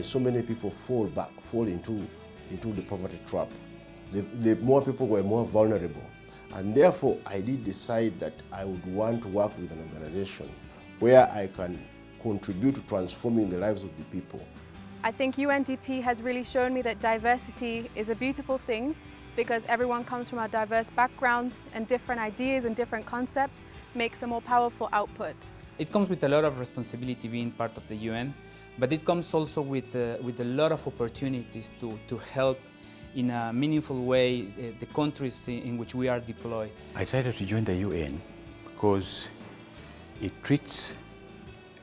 saw many people fall into the poverty trap. The more people were more vulnerable. And therefore, I did decide that I would want to work with an organization where I can contribute to transforming the lives of the people. I think UNDP has really shown me that diversity is a beautiful thing because everyone comes from a diverse background and different ideas and different concepts makes a more powerful output. It comes with a lot of responsibility being part of the UN, but it comes also with a lot of opportunities to help in a meaningful way the countries in which we are deployed. I decided to join the UN because it treats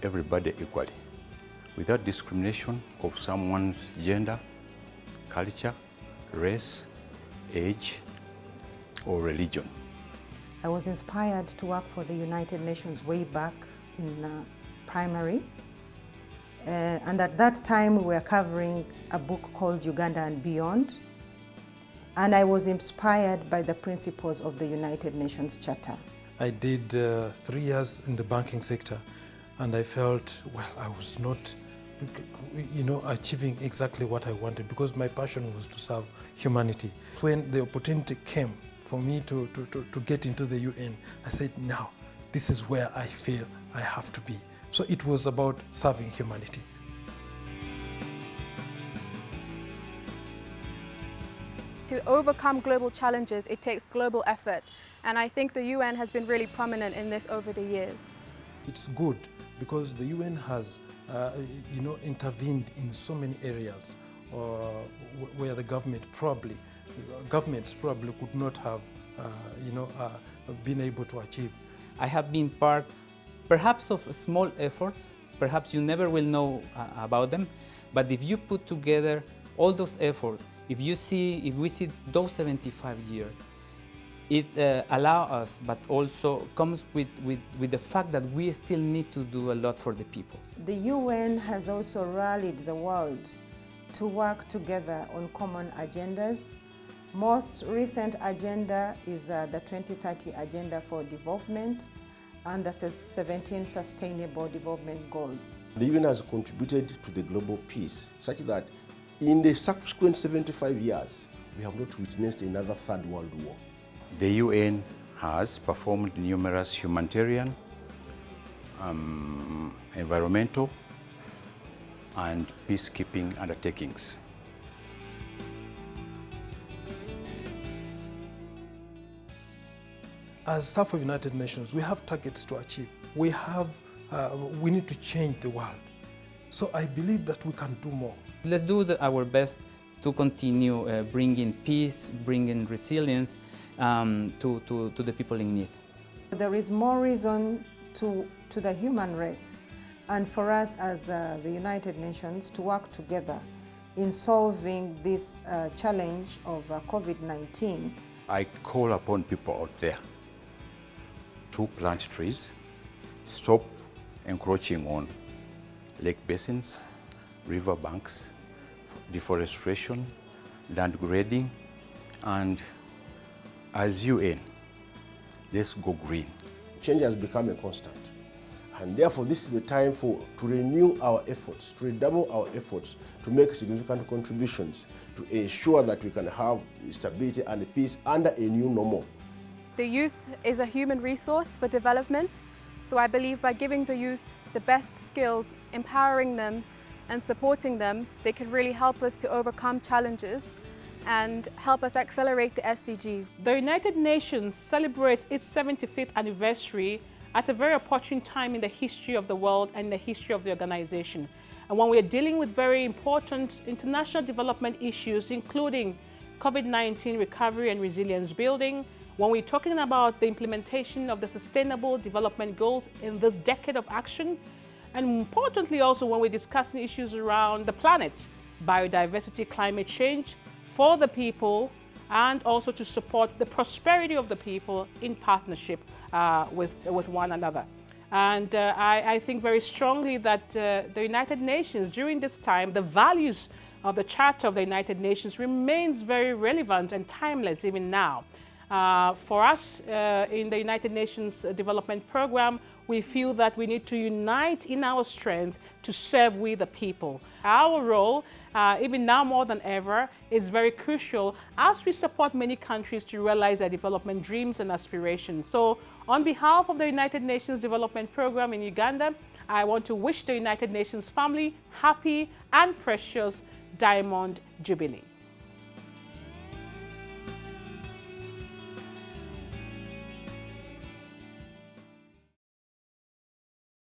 everybody equally, without discrimination of someone's gender, culture, race, age, or religion. I was inspired to work for the United Nations way back in primary. And at that time, we were covering a book called Uganda and Beyond. And I was inspired by the principles of the United Nations Charter. I did 3 years in the banking sector, and I felt, well, I was not, achieving exactly what I wanted because my passion was to serve humanity. When the opportunity came for me to get into the UN, I said, now, this is where I feel I have to be. So it was about serving humanity. To overcome global challenges, it takes global effort. And I think the UN has been really prominent in this over the years. It's good because the UN has intervened in so many areas where the governments probably could not have been able to achieve. I have been part perhaps of small efforts, perhaps you never will know about them, but if you put together all those efforts, if we see those 75 years, it allows us, but also comes with the fact that we still need to do a lot for the people. The UN has also rallied the world to work together on common agendas. Most recent agenda is the 2030 Agenda for Development and the 17 Sustainable Development Goals. The UN has contributed to the global peace such that in the subsequent 75 years, we have not witnessed another Third World War. The UN has performed numerous humanitarian, environmental, and peacekeeping undertakings. As staff of United Nations, we have targets to achieve. We need to change the world. So I believe that we can do more. Let's do our best to continue bringing peace, bringing resilience to the people in need. There is more reason to the human race and for us as the United Nations to work together in solving this challenge of COVID-19. I call upon people out there to plant trees, stop encroaching on lake basins, river banks, deforestation, land grading, and as UN, let's go green. Change has become a constant, and therefore this is the time to renew our efforts, to redouble our efforts, to make significant contributions to ensure that we can have stability and peace under a new normal. The youth is a human resource for development, so I believe by giving the youth the best skills, empowering them and supporting them, they can really help us to overcome challenges and help us accelerate the SDGs. The United Nations celebrates its 75th anniversary at a very opportune time in the history of the world and the history of the organization. And when we are dealing with very important international development issues, including COVID-19 recovery and resilience building, when we're talking about the implementation of the Sustainable Development Goals in this decade of action, and importantly also when we're discussing issues around the planet, biodiversity, climate change, for the people, and also to support the prosperity of the people in partnership with one another. And I think very strongly that the United Nations, during this time, the values of the Charter of the United Nations remains very relevant and timeless even now. For us in the United Nations Development Program, we feel that we need to unite in our strength to serve we the people. Our role, even now more than ever, is very crucial as we support many countries to realize their development dreams and aspirations. So on behalf of the United Nations Development Program in Uganda, I want to wish the United Nations family happy and precious Diamond Jubilee.